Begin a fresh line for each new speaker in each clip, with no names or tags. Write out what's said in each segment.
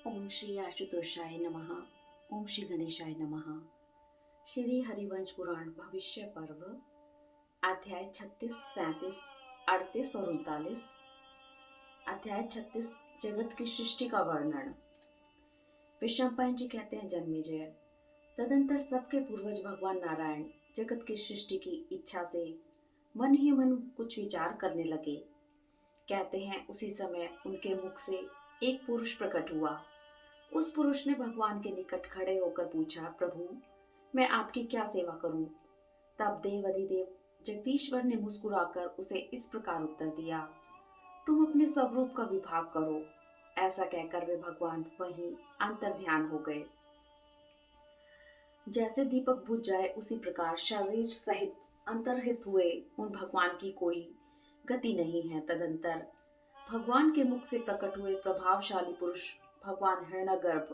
ओम श्री आशुतोषाय नमः। ओम श्री गणेशाय नमः। श्री हरिवंश पुराण भविष्य पर्व अध्याय 36, 37, 38 और 39। अध्याय 36 जगत की सृष्टि का वर्णन। विश्वपायन जी कहते हैं, जन्मेजय, तदंतर सबके पूर्वज भगवान नारायण जगत की सृष्टि की इच्छा से मन ही मन कुछ विचार करने लगे। कहते हैं उसी समय उनके मुख से एक पुरुष प्रकट हुआ। उस पुरुष ने भगवान के निकट खड़े होकर पूछा, प्रभु, मैं आपकी क्या सेवा करूं? तब देव अधिदेव जगदीश्वर ने मुस्कुराकर उसे इस प्रकार उत्तर दिया, तुम अपने स्वरूप का विभाग करो। ऐसा कहकर वे भगवान वहीं अंतर्ध्यान हो गए। जैसे दीपक बुझ जाए उसी प्रकार शरीर सहित अंतर्हित हुए उन भगवान की कोई गति नहीं है। तदंतर भगवान के मुख से प्रकट हुए प्रभावशाली पुरुष भगवान हिरण्यगर्भ,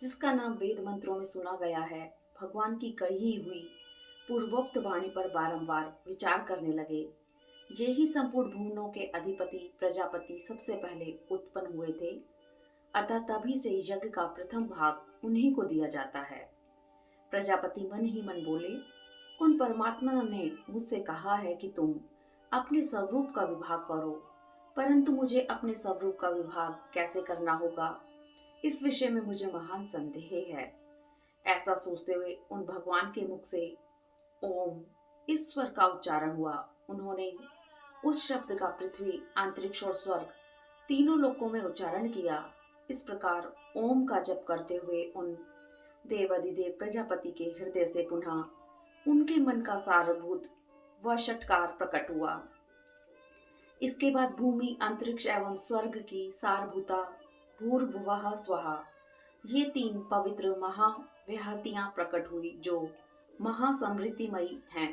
जिसका नाम वेद मंत्रों में सुना गया है, भगवान की कही हुई पूर्वोक्त वाणी पर बारंबार विचार करने लगे। ये ही संपूर्ण भुवनों के अधिपति प्रजापति सबसे पहले उत्पन्न हुए थे, अतः तभी से यज्ञ का प्रथम भाग उन्हीं को दिया जाता है। प्रजापति मन ही मन बोले, उन परमात्मा ने मुझसे कहा है कि तुम अपने स्वरूप का विभाग करो, परंतु मुझे अपने स्वरूप का विभाग कैसे करना होगा, इस विषय में मुझे महान संदेह है। ऐसा सोचते हुए उन भगवान के मुख से ओम इस स्वर का उच्चारण हुआ। उन्होंने उस शब्द का पृथ्वी, अंतरिक्ष और स्वर्ग तीनों लोकों में उच्चारण किया। इस प्रकार ओम का जप करते हुए उन देवाधिदेव प्रजापति के हृदय से पुनः उनके मन का सारभूत व षटकार प्रकट हुआ। इसके बाद भूमि, अंतरिक्ष एवं स्वर्ग की सारभूता भूर्भुवः स्वः ये तीन पवित्र महाव्याहतियां प्रकट हुई जो महासमृद्धिमयी हैं।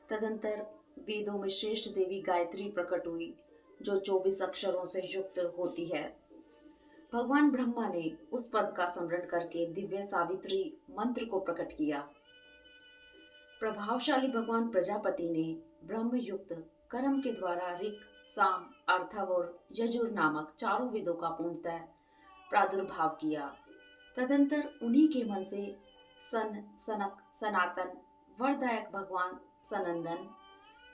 तदंतर वेदों में श्रेष्ठ देवी गायत्री प्रकट हुई जो 24 अक्षरों से युक्त होती है। भगवान ब्रह्मा ने उस पद का स्मरण करके दिव्य सावित्री मंत्र को प्रकट किया। प्रभावशाली भगवान प्रजापति ने ब्रह्म युक्त कर्म के द्वारा ऋक्, साम, अर्थव और यजुर नामक चारों वेदों का पूर्णतः प्रादुर्भाव किया। तदंतर उन्हीं के मन से सन, सनक, सनातन, वरदायक भगवान सनंदन,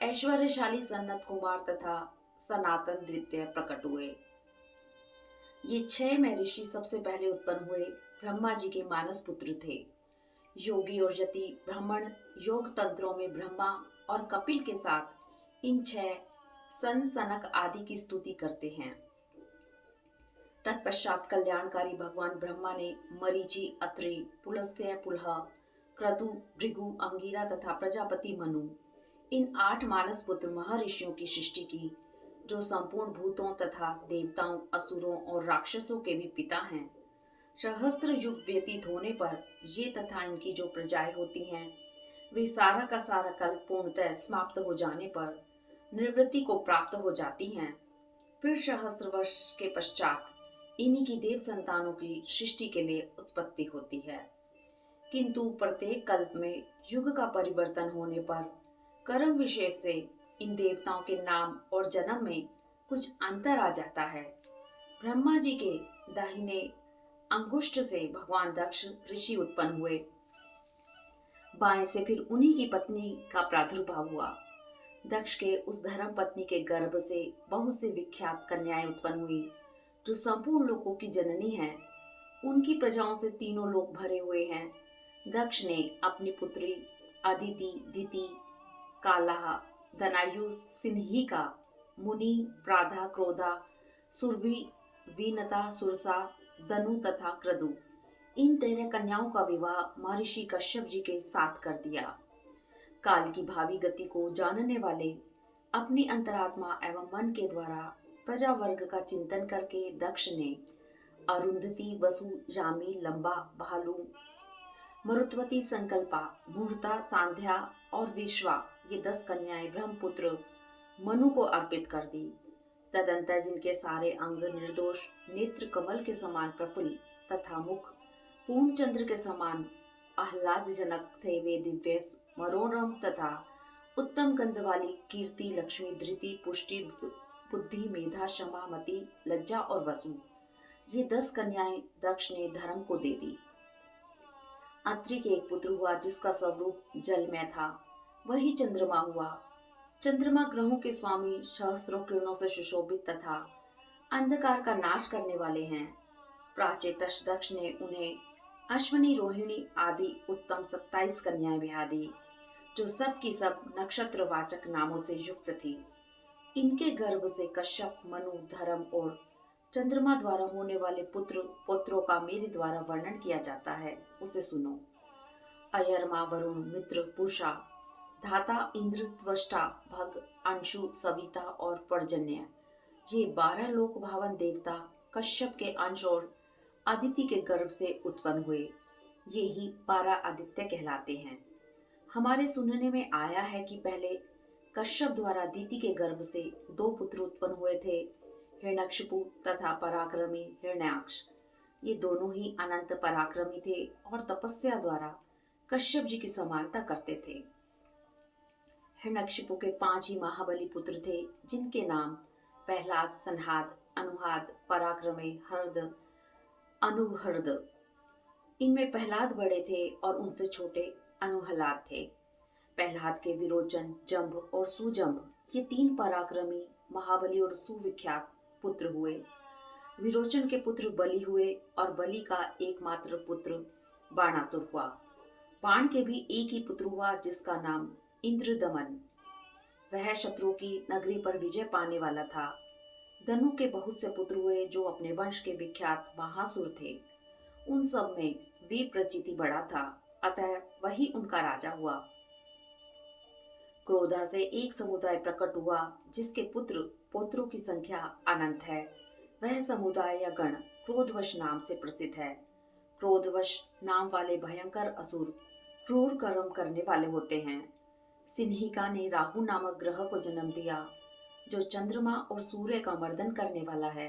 ऐश्वर्यशाली सन्नत कुमार तथा सनातन द्वितीय प्रकट हुए। ये 6 में ऋषि सबसे पहले उत्पन्न हुए ब्रह्मा जी के मानस पुत्र थे। योगी और यति ब्राह्मण योग तंत्रों में ब्रह्मा और कपिल के साथ इन 6 सन, सनक आदि की स्तुति करते हैं। तत्पश्चात कल्याणकारी भगवान ब्रह्मा ने मरीचि, अत्रि, पुलस्त्य, पुलह, क्रतु, भृगु, अंगिरा तथा प्रजापति मनु इन 8 मानस पुत्र महर्षियों की सृष्टि की, जो संपूर्ण भूतों तथा देवताओं, असुरों और राक्षसों के भी पिता हैं। सहस्त्र युग व्यतीत होने पर ये तथा इनकी जो प्रजाएं होती हैं, वे सारा का सारा कल पूर्णतः समाप्त हो जाने पर निवृत्ति को प्राप्त हो जाती हैं। फिर सहस्त्र वर्ष के पश्चात इन्हीं की देव संतानों की सृष्टि के लिए उत्पत्ति होती है। किंतु प्रत्येक कल्प में युग का परिवर्तन होने पर कर्म विशेष से इन देवताओं के नाम और जन्म में कुछ अंतर आ जाता है। ब्रह्मा जी के दाहिने अंगुष्ठ से भगवान दक्ष ऋषि उत्पन्न हुए। बाएं से फिर उन्हीं की पत्नी का प्रादुर्भाव हुआ। दक्ष के उस धर्म पत्नी के गर्भ से बहुत सी विख्यात कन्याएं उत्पन्न हुई जो संपूर्ण लोकों की जननी हैं। उनकी प्रजाओं से तीनों लोक भरे हुए हैं। दक्ष ने अपनी पुत्री अदिति, दिति, काला, दनायु, सिन्हिका, मुनि, प्राधा, क्रोधा, सुरभि, वीनता, सुरसा, दनु तथा क्रदु इन 13 कन्याओं का विवाह महर्षि कश्यप जी के साथ कर दिया। काल की भावी गति को जानने वाले अपनी अंतरात्मा एवं मन के द्वारा प्रजा वर्ग का चिंतन करके दक्ष ने अरुंधति, वसु, जामी, लंबा, भालू, मरुत्वती, संकल्पा, मुहूर्ता, सांध्या और विश्वा ये 10 कन्याएं ब्रह्मपुत्र मनु को अर्पित कर दी। तदंतर जिनके सारे अंग निर्दोष, नेत्र कमल के समान प्रफुल्ल तथा मुख पूर्ण चंद्र के समान आह्लादजनक थे, वे दिव्य, मनोरम तथा उत्तम गंध वाली कीर्ति, लक्ष्मी, धृति, पुष्टि, बुद्धि, मेधा, क्षमा, मति, लज्जा और वसु ये 10 कन्याएं दक्ष ने धर्म को दे दी। अत्रि के एक पुत्र हुआ जिसका स्वरूप जल में था, वही चंद्रमा हुआ। चंद्रमा ग्रहों के स्वामी, सहस्त्रों किरणों से सुशोभित तथा अंधकार का नाश करने वाले हैं। प्राचेतस दक्ष ने उन्हें अश्विनी, रोहिणी आदि उत्तम 27 कन्याएं ब्याह दी, जो सब की सब नक्षत्रवाचक नामों से युक्त थी। इनके गर्भ से कश्यप, मनु, धर्म और चंद्रमा द्वारा होने वाले पुत्रों का मेरे द्वारा वर्णन किया जाता है, उसे सुनो। अयरमा, वरुण, मित्र, पूषा, धाता, इंद्र, त्वष्टा, भग, अंशु, सविता और पर्जन्य, ये 12 लोक भावन देवता कश्यप के अंश और अदिति के गर्भ से उत्पन्न हुए। ये ही 12 आदित्य कहलाते हैं। हमारे सुनने में आया है कि पहले कश्यप द्वारा अदिति के गर्भ से 2 पुत्र उत्पन्न हुए थे, हिरण्यकशिपु तथा पराक्रमी हिरण्याक्ष। ये दोनों ही अनंत पराक्रमी थे और तपस्या द्वारा कश्यप जी की समानता करते थे। हिरण्यकशिपु के 5 ही महाबली पुत्र थे, जिनके नाम प्रहलाद, संहाद, अनुहाद, पराक्रमे, हर्द, अनुहर्द। इनमें प्रहलाद बड़े थे और उनसे छोटे अनुहलाद थे। प्रहलाद के विरोचन, जंभ और सुजंभ, ये 3 पराक्रमी, महाबली और सुविख्यात पुत्र हुए। विरोचन के पुत्र बलि हुए और बलि का एकमात्र पुत्र बाणासुर हुआ। बाण के भी एक ही पुत्र हुआ जिसका नाम इंद्रदमन। वह शत्रुओं की नगरी पर विजय पाने वाला था। धनु के बहुत से पुत्र हुए जो अपने वंश के विख्यात महासुर थे। उन सब में विप्रचिति बड़ा था, अतः वही उनका राजा हुआ। क्रोधा से एक समुदाय प्रकट हुआ जिसके पुत्र पौत्रों की संख्या अनंत है। वह समुदाय या गण क्रोधवश नाम से प्रसिद्ध है। क्रोधवश नाम वाले भयंकर असुर क्रूर कर्म करने वाले होते हैं। सिन्हिका ने राहु नामक ग्रह को जन्म दिया, जो चंद्रमा और सूर्य का मर्दन करने वाला है।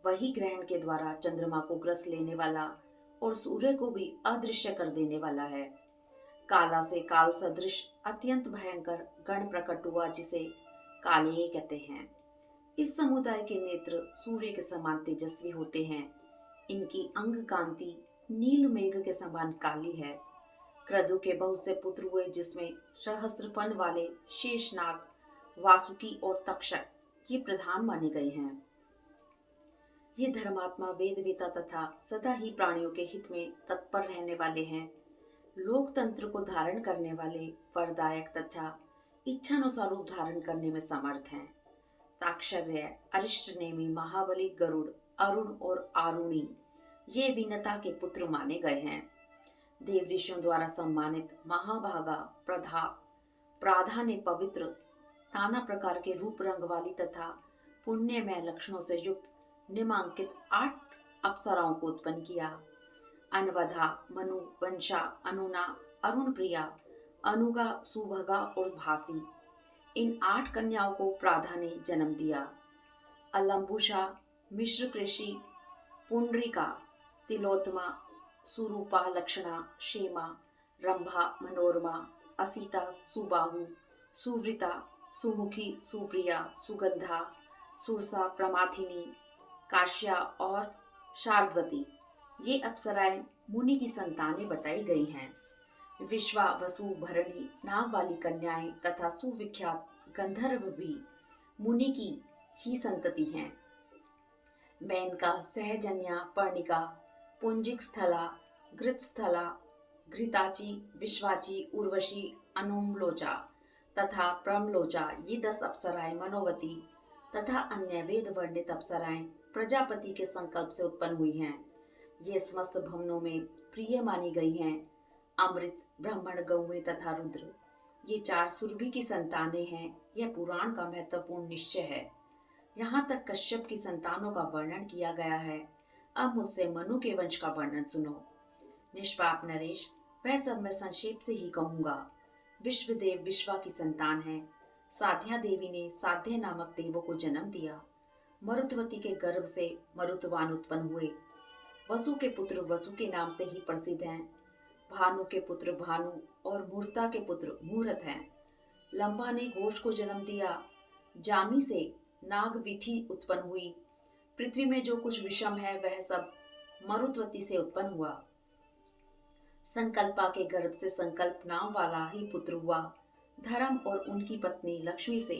वही ग्रहण के द्वारा चंद्रमा को ग्रस लेने वाला और सूर्य को भी अदृश्य कर देने वाला है। काला से काल सदृश अत्यंत भयंकर गण प्रकट हुआ जिसे कालिये कहते हैं। इस समुदाय के नेत्र सूर्य के समान तेजस्वी होते हैं। इनकी अंग कांति नील मेघ के समान काली है। क्रदु के बहुत से पुत्र हुए जिसमें सहस्त्र फन वाले शेषनाग, वासुकी और तक्षक ये प्रधान माने गए हैं। ये धर्मात्मा, वेदवेता तथा सदा ही प्राणियों के हित में तत्पर रहने वाले हैं। लोकतंत्र को धारण करने वाले, वरदायक तथा इच्छानुसार रूप धारण करने में समर्थ हैं। ताक्षर्य, अरिष्टनेमी, महाबली, गरुड़, अरुण और आरुणी ये विनता के पुत्र माने गए हैं। देव ऋषियों द्वारा सम्मानित महाभागा प्राधा ने पवित्र, नाना प्रकार के रूप रंग वाली तथा पुण्यमय लक्षणों से युक्त निमांकित 8 अप्सराओं को उत्पन्न किया। अनवधा, मनु, वंशा, अनुना, अरुण प्रिया, अनुगा, सुभगा और भासी, इन 8 कन्याओं को प्राधा ने जन्म दिया। अलम्बुषा, मिश्र कृषि, पुंडरिका, तिलोत्तमा, सुरूपा, लक्षणा, क्षेमा, रंभा, मनोरमा, असिता, सुबाहु, सुवृता, सुमुखी, सुप्रिया, सुगंधा, सुरसा, प्रमाथिनी, काश्या और शार्दवती ये अप्सराएं मुनि की संतानें बताई गई हैं। विश्वा, वसु, भरणी नाम वाली कन्याएं तथा सुविख्यात गंधर्व भी मुनि की ही संतति हैं। मेनका, सहजन्या, पर्णिका, पुंजिक स्थला, घृत स्थला, घृताची, विश्वाची, उर्वशी, अनुमलोचा तथा प्रमलोचा ये 10 अप्सराएं मनोवती तथा अन्य वेद वर्णित अप्सराएं प्रजापति के संकल्प से उत्पन्न हुई हैं। ये समस्त भवनों में प्रिय मानी गई हैं। अमृत, ब्राह्मण, गौवें तथा रुद्र ये 4 सुरभि की संतानें हैं। यह पुराण का महत्वपूर्ण निश्चय है। यहाँ तक कश्यप की संतानों का वर्णन किया गया है। अब मुझसे मनु के वंश का वर्णन सुनो। निष्पाप नरेश, वह सब मैं संक्षेप से ही कहूंगा। विश्वदेव विश्वा की संतान है। साध्या देवी ने साध्य नामक देवों को जन्म दिया। मरुत्वती के गर्भ से मरुतवान उत्पन्न हुए। वसु के पुत्र वसु के नाम से ही प्रसिद्ध हैं। भानु के पुत्र भानु और मूर्ता के पुत्र मुहूर्त हैं। लंबा ने घोष को जन्म दिया। जामी से नागविथि उत्पन्न हुई। पृथ्वी में जो कुछ विषम है वह सब मरुत्वती से उत्पन्न हुआ। संकल्पा के गर्भ से संकल्प नाम वाला ही पुत्र हुआ। धर्म और उनकी पत्नी लक्ष्मी से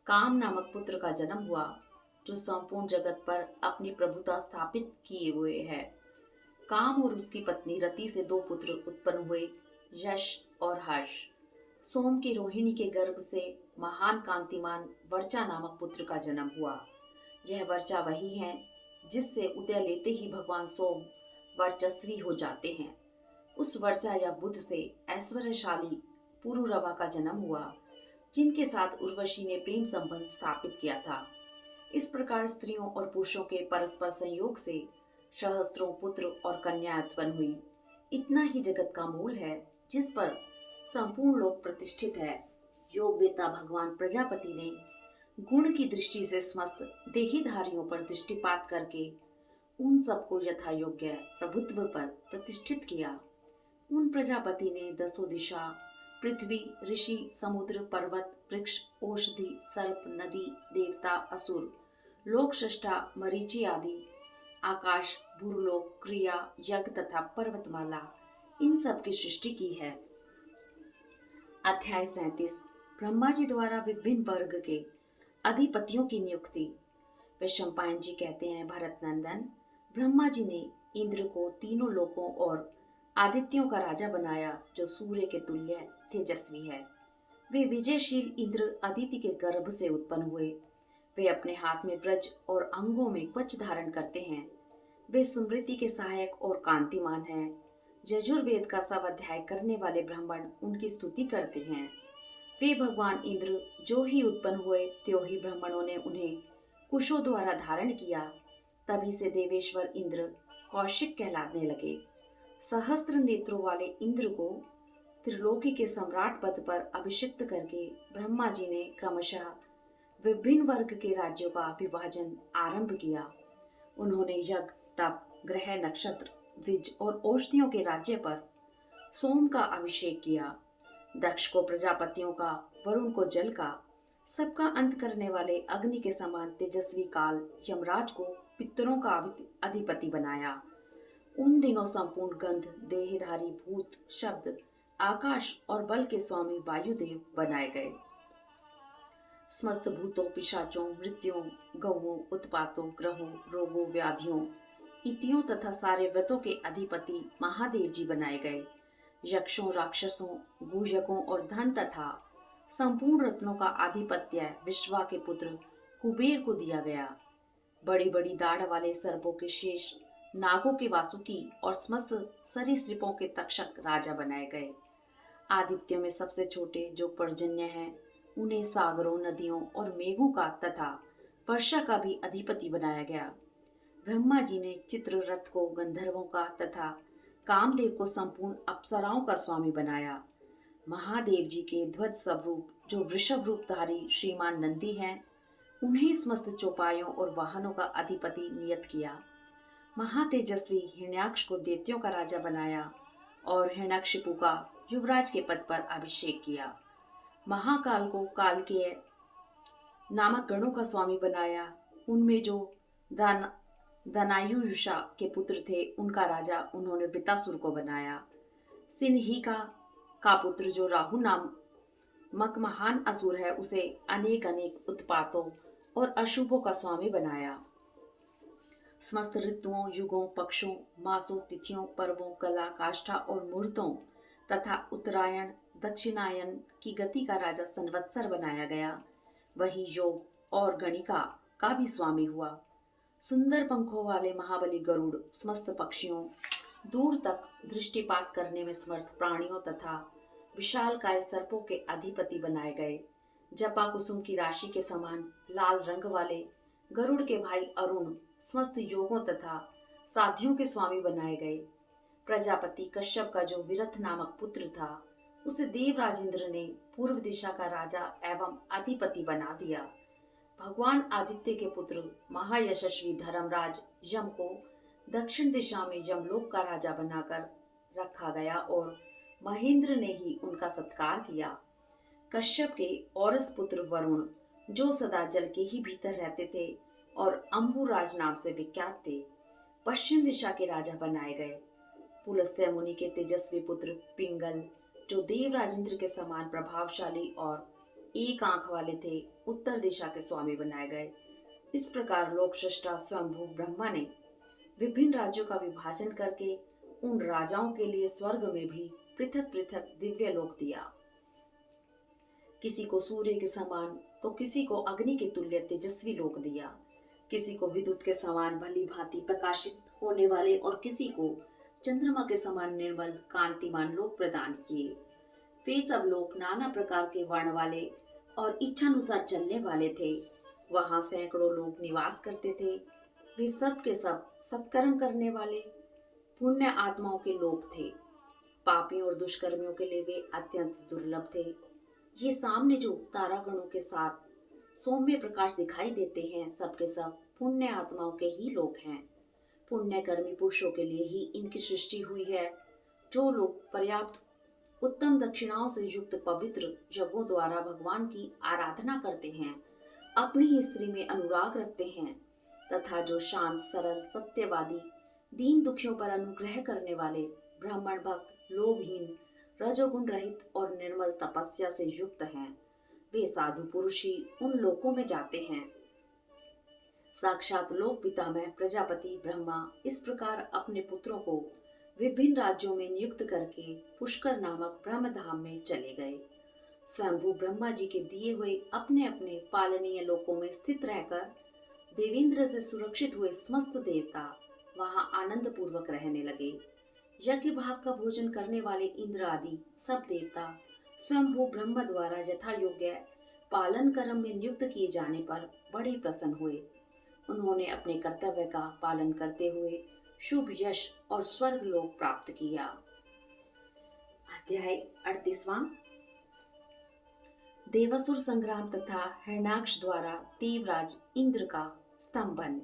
काम नामक पुत्र का जन्म हुआ, जो संपूर्ण जगत पर अपनी प्रभुता स्थापित किए हुए है। काम और उसकी पत्नी रति से 2 पुत्र उत्पन्न हुए, यश और हर्ष। सोम की रोहिणी के गर्भ से महान कांतिमान वर्चा नामक पुत्र का जन्म हुआ। यह वर्चा वही है जिससे उदय लेते ही भगवान सोम वर्चस्वी हो जाते हैं। उस वर्चा या बुध से ऐश्वर्यशाली पुरुरवा का जन्म हुआ, जिनके साथ उर्वशी ने प्रेम संबंध स्थापित किया था। इस प्रकार स्त्रियों और पुरुषों के परस्पर संयोग से सहस्त्रों पुत्र और कन्या उत्पन्न हुई। इतना ही जगत का मूल है जिस पर संपूर्ण लोक प्रतिष्ठित है। योगवेता भगवान प्रजापति ने गुण की दृष्टि से समस्त देहीधारियों पर दृष्टिपात करके उन सबको यथा योग्य प्रभुत्व पर प्रतिष्ठित किया। उन प्रजापति ने 10 दिशा, पृथ्वी, ऋषि, समुद्र, पर्वत, वृक्ष, औषधि, सर्प, नदी, देवता, असुर, लोक सृष्टा, मरीचि आदि, आकाश, भूलोक, क्रिया, यज्ञ तथा पर्वतमाला, इन सब की सृष्टि की है। अध्याय 37 ब्रह्मा जी द्वारा विभिन्न वर्ग के अधिपतियों की नियुक्ति। वैशंपायन जी कहते हैं, भरत नंदन, ब्रह्मा जी ने इंद्र को तीनों लोकों और आदित्यों का राजा बनाया, जो सूर्य के तुल्य तेजस्वी है। वे विजयशील इंद्र अदिति के गर्भ से उत्पन्न हुए। वे अपने हाथ में व्रज और अंगों में कवच धारण करते हैं। वे स्मृति के सहायक और कांतिमान हैं। यजुर्वेद का सब अध्याय करने वाले ब्राह्मण उनकी स्तुति करते हैं। वे भगवान इंद्र जो ही उत्पन्न हुए त्यों ही ब्राह्मणों ने उन्हें कुशों द्वारा धारण किया। तभी से देवेश्वर इंद्र कौशिक कहलाने लगे। सहस्त्र नेत्रों वाले इंद्र को त्रिलोकी के सम्राट पद पर अभिषिक्त करके ब्रह्मा जी ने क्रमशः विभिन्न वर्ग के राज्यों का विभाजन आरंभ किया। उन्होंने यज्ञ, तप, ग्रह, नक्षत्र, द्विज और औषधियों के राज्य पर सोम का अभिषेक किया। दक्ष को प्रजापतियों का, वरुण को जल का, सबका अंत करने वाले अग्नि के समान तेजस्वी काल यमराज को पितरों का अधिपति बनाया। उन दिनों संपूर्ण गंध, देहधारी भूत, शब्द, आकाश और बल के स्वामी वायुदेव बनाए गए। समस्त भूतों, पिशाचों, मृत्युओं, गौओं, उत्पातों, ग्रहों, रोगों, व्याधियों, इतियों तथा सारे व्रतों के अधिपति महादेव जी बनाए गए। यक्षों, राक्षसों, गुह्यकों और धन तथा संपूर्ण रत्नों का आधिपत्य विश्वा के पुत्र कुबेर को दिया गया। बड़ी बड़ी दाढ़ वाले सर्पों के शेष, नागों के वासुकी और समस्त सरीसृपों के तक्षक राजा बनाए गए। आदित्यों में सबसे छोटे जो पर्जन्य हैं, उन्हें सागरों, नदियों और मेघों का तथा वर्षा का भी अधिपति बनाया गया। ब्रह्मा जी ने चित्ररथ को गंधर्वों का तथा कामदेव को संपूर्ण अप्सराओं का स्वामी बनाया। महादेव जी के ध्वज स्वरूप जो वृषभ रूपधारी श्रीमान नंदी हैं, उन्हें समस्त चौपायों और वाहनों का अधिपति नियत किया। महातेजस्वी हिरण्याक्ष को दैत्यों का राजा बनाया और हिरण्यकशिपु का युवराज के पद पर अभिषेक किया। महाकाल को कालकेय नामक गणों का स्वामी बनाया। उनमें जो दनायुषा के पुत्र थे, उनका राजा उन्होंने वृतासुर को बनाया। सिन्हिका का पुत्र जो राहु नामक महान असुर है, उसे अनेक अनेक उत्पातों और अशुभों का स्वामी बनाया। समस्त ऋतुओं, युगों, पक्षों, मासों, तिथियों, पर्वों, कला, काष्ठा और मुहूर्तों तथा उत्तरायण, दक्षिणायन की गति का राजा संवत्सर बनाया गया। वही योग और गणिका का भी स्वामी हुआ। सुंदर पंखों वाले महाबली गरुड़ समस्त पक्षियों, दूर तक दृष्टिपात करने में समर्थ प्राणियों तथा विशालकाय सर्पों के अधिपति बनाए गए। जपा कुसुम की राशि के समान लाल रंग वाले गरुड़ के भाई अरुण समस्त योगों तथा साध्यों के स्वामी बनाए गए। प्रजापति कश्यप का जो विरथ नामक पुत्र था, उसे देवराज इंद्र ने पूर्व दिशा का राजा एवं अधिपति बना दिया। भगवान आदित्य के पुत्र महायशस्वी धर्मराज यम को दक्षिण दिशा में यमलोक का राजा बनाकर रखा गया और महेंद्र ने ही उनका सत्कार किया। कश्यप के औरस पुत्र वरुण, जो सदा जल के ही भीतर रहते थे और अम्बुराज नाम से विख्यात थे, पश्चिम दिशा के राजा बनाए गए। पुलस्त्य मुनि के तेजस्वी पुत्र पिंगल, जो देवराज इंद्र के समान प्रभावशाली और एक आंख वाले थे, उत्तर दिशा के स्वामी बनाए गए। इस प्रकार लोकसृष्टा स्वयंभू ब्रह्मा ने विभिन्न राज्यों का विभाजन करके उन राजाओं के लिए स्वर्ग में भी पृथक पृथक दिव्य लोक दिया। किसी को सूर्य के समान तो किसी को अग्नि के तुल्य तेजस्वी लोक दिया, किसी को विद्युत के समान भली भांति प्रकाशित होने वाले और किसी को चंद्रमा के समान निर्मल कांतिमान लोक प्रदान किए। वे सब लोग नाना प्रकार के वर्ण वाले और इच्छानुसार चलने वाले थे। वहां सैकड़ों लोग निवास करते थे। वे सब के सब सत्कर्म करने वाले पुण्य आत्माओं के लोग थे। पापियों और दुष्कर्मियों के लिए वे अत्यंत दुर्लभ थे। ये सामने जो तारागणों के साथ सौम्य प्रकाश दिखाई देते हैं, सब के सब पुण्य आत्माओं के ही लोग हैं। पुण्यकर्मी पुरुषों के लिए ही इनकी सृष्टि हुई है, जो लोग पर्याप्त उत्तम दक्षिणाओं से युक्त पवित्र यज्ञों द्वारा भगवान की आराधना करते हैं, अपनी ही स्त्री में अनुराग रखते हैं, तथा जो शांत सरल सत्यवादी दीन दुखियों पर अनुग्रह करने वाले ब्राह्मण भक्त लोभहीन रजोगुण रहित और निर्मल तपस्या से युक्त हैं, वे साधु पुरुष ही उन लोकों में जाते हैं। साक्षात लोक पितामह प्रजापति ब्रह्मा इस प्रकार अपने पुत्रों को विभिन्न राज्यों में नियुक्त करके पुष्कर नामक ब्रह्मधाम में चले गए। स्वयंभू ब्रह्मा जी के दिए हुए अपने अपने पालनीय लोकों में स्थित रहकर देवेंद्र से सुरक्षित हुए समस्त देवता वहां आनंद पूर्वक रहने लगे। यज्ञ भाग का भोजन करने वाले इंद्र आदि सब देवता स्वयंभू ब्रह्म द्वारा यथा योग्य पालन कर्म में नियुक्त किए जाने पर बड़े प्रसन्न हुए। उन्होंने अपने कर्तव्य का पालन करते हुए शुभ यश और स्वर्ग लोक प्राप्त किया। अध्याय 38वां। देवासुर संग्राम तथा हिरण्याक्ष द्वारा देवराज इंद्र का स्तंभन।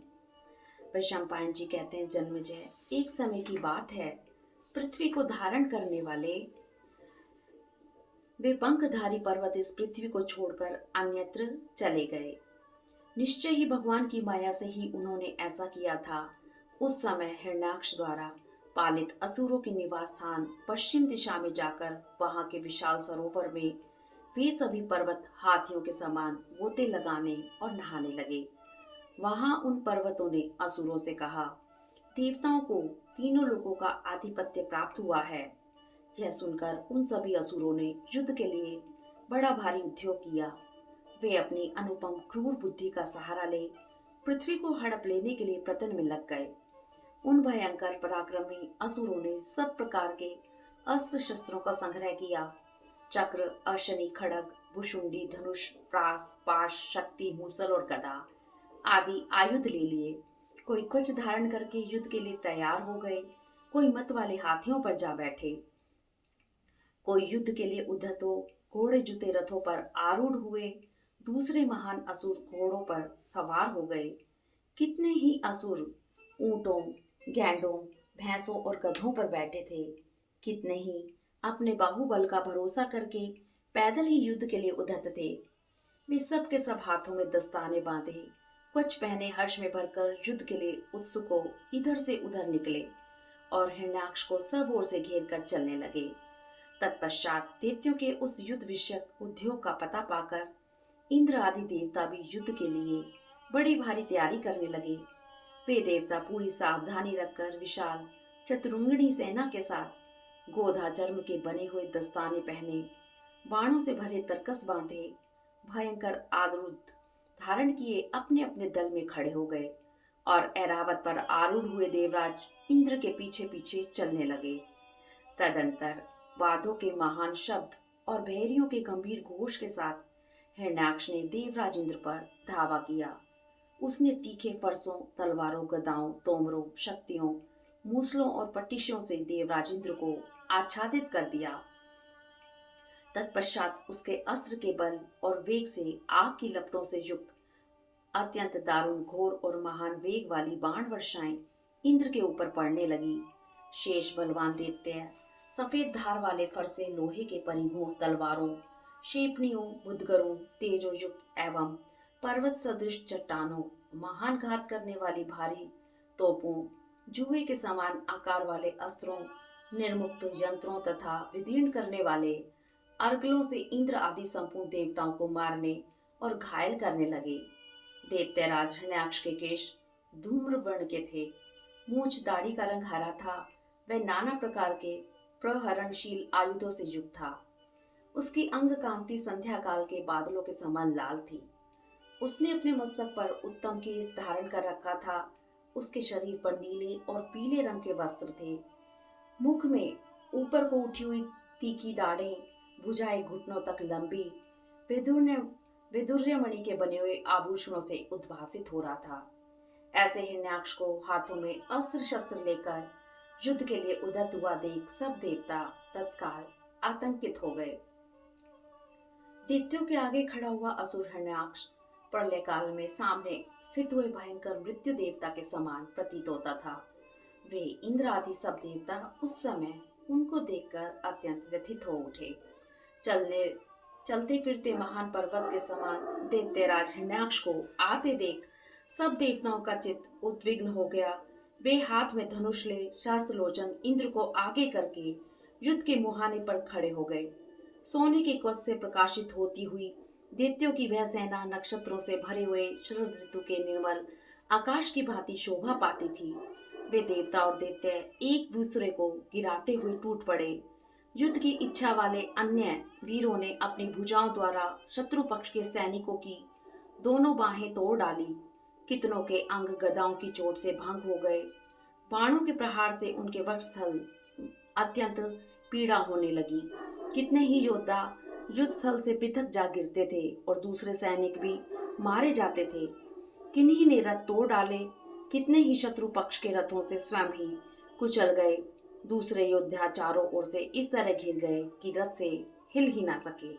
वैशंपायन जी कहते हैं, जन्मेजय, एक समय की बात है, पृथ्वी को धारण करने वाले वे पंखधारी पर्वत इस पृथ्वी को छोड़कर अन्यत्र चले गए। निश्चय ही भगवान की माया से ही उन्होंने ऐसा किया था। उस समय हिरण्याक्ष द्वारा पालित असुरों के निवास स्थान पश्चिम दिशा में जाकर वहां के विशाल सरोवर में वे सभी पर्वत हाथियों के समान गोते लगाने और नहाने लगे। वहां उन पर्वतों ने असुरों से कहा, देवताओं को तीनों लोगों का आधिपत्य प्राप्त हुआ है। यह सुनकर उन सभी असुरों ने युद्ध के लिए बड़ा भारी उद्योग किया। वे अपनी अनुपम क्रूर बुद्धि का सहारा ले पृथ्वी को हड़प लेने के लिए प्रयत्न में लग गए। उन भयंकर पराक्रमी असुरों ने सब प्रकार के अस्त्र शस्त्रों का संग्रह किया। चक्र, अशनि, खड़ग, भुशुंडी, धनुष, प्रास, पाश, शक्ति, मूसल और गदा आदि आयुध ले लिए। कोई कवच धारण करके युद्ध के लिए तैयार हो गए, कोई मत वाले हाथियों पर जा बैठे, कोई युद्ध के लिए उद्धतों घोड़े जुते रथों पर आरूढ़ हुए, दूसरे महान असुर घोड़ों पर सवार हो गए। कितने ही असुर ऊंटों, गैंडों, भैंसों और गधों पर बैठे थे। कितने ही अपने बाहुबल का भरोसा करके पैदल ही युद्ध के लिए उद्धत थे। वे सब के सब हाथों में दस्ताने बांधे, कवच पहने हर्ष में भरकर युद्ध के लिए उत्सुकों इधर से उधर निकले और हिरण्याक्ष को सब ओर से घेर कर चलने लगे। तत्पश्चात दैत्यों के उस युद्ध विषयक उद्योग का पता पाकर इंद्र आदि देवता भी युद्ध के लिए बड़ी भारी तैयारी करने लगे। वे देवता पूरी सावधानी रखकर विशाल चतुरंगिणी सेना के साथ गोधा चर्म के बने हुए दस्ताने पहने, बाणों से भरे तरकस बांधे, भयंकर आयुध धारण किए अपने अपने दल में खड़े हो गए और ऐरावत पर आरूढ़ हुए देवराज इंद्र के पीछे पीछे चलने लगे। तदंतर वादों के महान शब्द और भैरियों के गंभीर घोष के साथ हिरण्याक्ष ने देवराज इंद्र पर धावा किया। उसने तीखे फरसों, तलवारों, गदाओं, तोमरों, शक्तियों, मूसलों और पट्टिशों से देवराज इंद्र को आच्छादित कर दिया। तत्पश्चात उसके अस्त्र के बल और वेग से आग की लपटों से युक्त अत्यंत दारुण, घोर और महान वेग वाली बाण वर्षाएं इंद्र के ऊपर पड़ने लगी। शेष बलवान दैत्य सफेद धार वाले फरसे, लोहे के परिघों, तलवारों, शेपनियों, मुदगरों, तेजोयुक्त एवं पर्वत सदृश चट्टानों महान घात करने वाली भारी तोपों, जुए के समान आकार वाले अस्त्रों, निर्मुक्त यंत्रों तथा विदीर्ण करने वाले अर्गलों से इंद्र आदि संपूर्ण देवताओं को मारने और घायल करने लगे। दैत्यराज हिरण्याक्ष के केश धूम्र वर्ण के थे, मूछ दाढ़ी का रंग हरा था। वह नाना प्रकार के प्रहरणशील आयुधों से युक्त था। उसकी अंग कांति संध्या काल के बादलों के समान लाल थी। उसने अपने मस्तक पर उत्तम किरीट धारण कर रखा था। उसके शरीर पर नीले और पीले रंग के वस्त्र थे। मुख में ऊपर को उठी हुई तीखी दाढ़ें, भुजाएं घुटनों तक लंबी, वैदुर्यमणि के बने हुए आभूषणों से उद्भासित हो रहा था। ऐसे हिरण्याक्ष को हाथों में अस्त्र शस्त्र लेकर युद्ध के लिए उद्यत हुआ देख सब देवता तत्काल आतंकित हो गए। दैत्यों के आगे खड़ा हुआ असुर हिरण्याक्ष प्रलय काल में सामने स्थित हुए भयंकर मृत्यु देवता के समान प्रतीत होता था। वे इंद्र आदि सब देवता उस समय उनको देखकर अत्यंत व्यथित हो उठे। चलते फिरते महान पर्वत के समान दैत्यराज हिरण्याक्ष को आते देख सब देवताओं का चित्त उद्विग्न हो गया। वे हाथ में धनुष ले शास्त्रलोचन इंद्र को आगे करके युद्ध के मुहाने पर खड़े हो गए। सोने के कवच से प्रकाशित होती हुई दैत्यों की वह सेना नक्षत्रों से भरे हुए शरद ऋतु के निर्मल आकाश की भांति शोभा पाती थी। वे देवता और दैत्य एक दूसरे को गिराते हुए टूट पड़े। युद्ध की इच्छा वाले अन्य वीरों ने अपनी भुजाओं द्वारा शत्रु पक्ष के सैनिकों की दोनों बाहें तोड़ डाली। कितनों के अंग गदाओं की चोट से भंग हो गए। बाणों के प्रहार से उनके वक्षस्थल अत्यंत पीड़ा होने लगी। कितने ही योद्धा युद्ध स्थल से पृथक जा गिरते थे और दूसरे सैनिक भी मारे जाते थे। किन्हीं ने रथ तोड़ डाले, कितने ही शत्रु पक्ष के रथों से स्वयं ही कुचल गए। दूसरे योद्धा चारों ओर से इस तरह घिर गए कि रथ से हिल ही ना सके।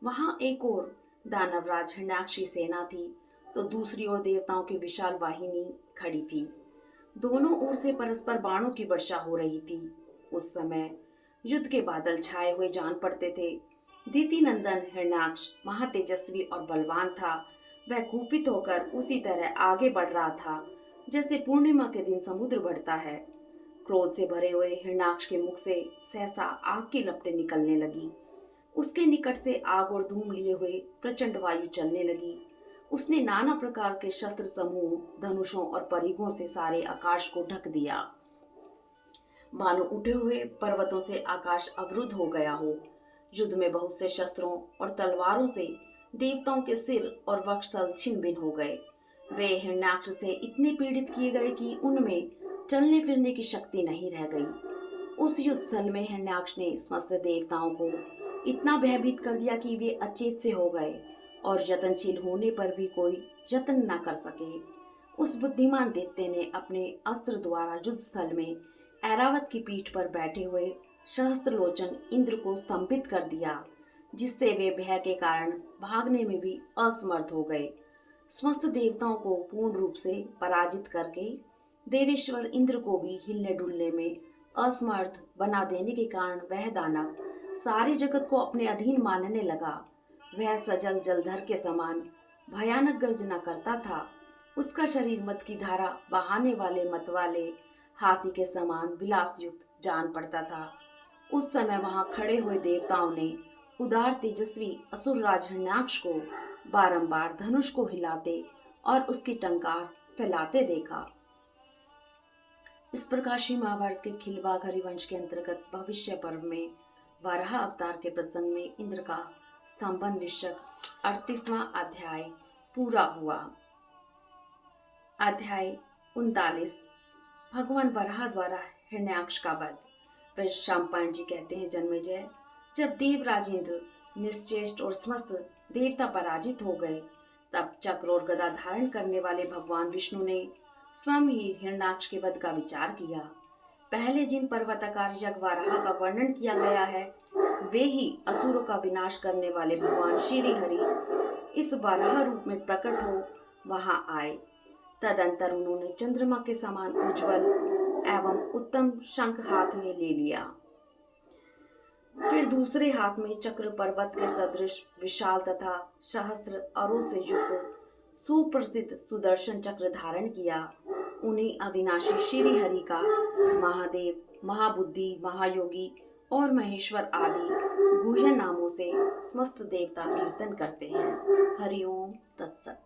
वहां एक और दानवराज हिरण्याक्ष सेना थी तो दूसरी ओर देवताओं की विशाल वाहिनी खड़ी थी। दोनों ओर से परस्पर बाणों की वर्षा हो रही थी। उस समय युद्ध के बादल छाए हुए जान पड़ते थे। दिति नंदन हिरण्याक्ष महातेजस्वी और बलवान था। वह कुपित होकर उसी तरह आगे बढ़ रहा था जैसे पूर्णिमा के दिन समुद्र बढ़ता है। क्रोध से भरे हुए हिरण्याक्ष के मुख से सहसा आग की लपटें निकलने लगी। उसके निकट से आग और धूम लिए हुए प्रचंड वायु चलने लगी। उसने नाना प्रकार के शस्त्र समूह, धनुषों और परिघों से सारे आकाश को ढक दिया। मानो उठे हुए पर्वतों से आकाश अवरुद्ध हो गया हो। युद्ध में बहुत से शस्त्रों और तलवारों से देवताओं के सिर और वक्षस्थल छिन्न भिन्न हो गए। वे हिरण्याक्ष से इतने पीड़ित किए गए कि उनमें चलने फिरने की शक्ति नहीं रह गई। उस युद्ध स्थल में हिरण्याक्ष ने समस्त देवताओं को इतना भयभीत कर दिया कि वे अचेत से हो गए और यत्नशील होने पर भी कोई यत्न न कर सके। उस बुद्धिमान दैत्य ने अपने अस्त्र द्वारा युद्ध स्थल में ऐरावत की पीठ पर बैठे हुए सहस्त्रलोचन इंद्र को स्तंभित कर दिया, जिससे वे भय के कारण भागने में भी असमर्थ हो गए। समस्त देवताओं को पूर्ण रूप से पराजित करके देवेश्वर इंद्र को भी हिलने डुलने में असमर्थ बना देने के कारण वह दानव सारे जगत को अपने अधीन मानने लगा। वह सजल जलधर के समान भयानक गर्जना करता था। उसका शरीर मद की धारा बहाने वाले मत वाले हाथी के समान विलासयुक्त जान पड़ता था। उस समय वहां खड़े हुए देवताओं ने उदार तेजस्वी असुरराज हिरण्याक्ष को बारंबार धनुष को हिलाते और उसकी टंकार फैलाते देखा। इस प्रकार श्री महाभारत के खिलबाग हरिवंश के अंतर्गत भविष्य पर्व में वराह अवतार के प्रसंग में इंद्र का स्तंभन विषयक 38वां अध्याय पूरा हुआ। अध्याय 39 भगवान वराह द्वारा हिरण्याक्ष का वध। फिर शाम्पायन जी कहते हैं, जन्मेजय, जब देवराज इंद्र निश्चेष्ट और समस्त देवता पराजित हो गए, तब चक्र और गदा धारण करने वाले भगवान विष्णु ने स्वयं ही हिरण्याक्ष के वध का विचार किया। पहले जिन पर्वताकार यज्ञ वराह का वर्णन किया गया है, वे ही असुरों का विनाश करने वाले भगवान श्री हरि इस वराह रूप में प्रकट हो वहां आए। तदंतर उन्होंने चंद्रमा के समान उज्जवल एवं उत्तम शंख हाथ में ले लिया। फिर दूसरे हाथ में चक्र पर्वत के सदृश विशाल तथा सहस्त्र अरों से युक्त सुप्रसिद्ध सुदर्शन चक्र धारण किया, उन्हें अविनाशी श्री हरि का महादेव, महाबुद्धि, महायोगी और महेश्वर आदि गुह्य नामों से समस्त देवता कीर्तन करते हैं। हरिओम तत्सत।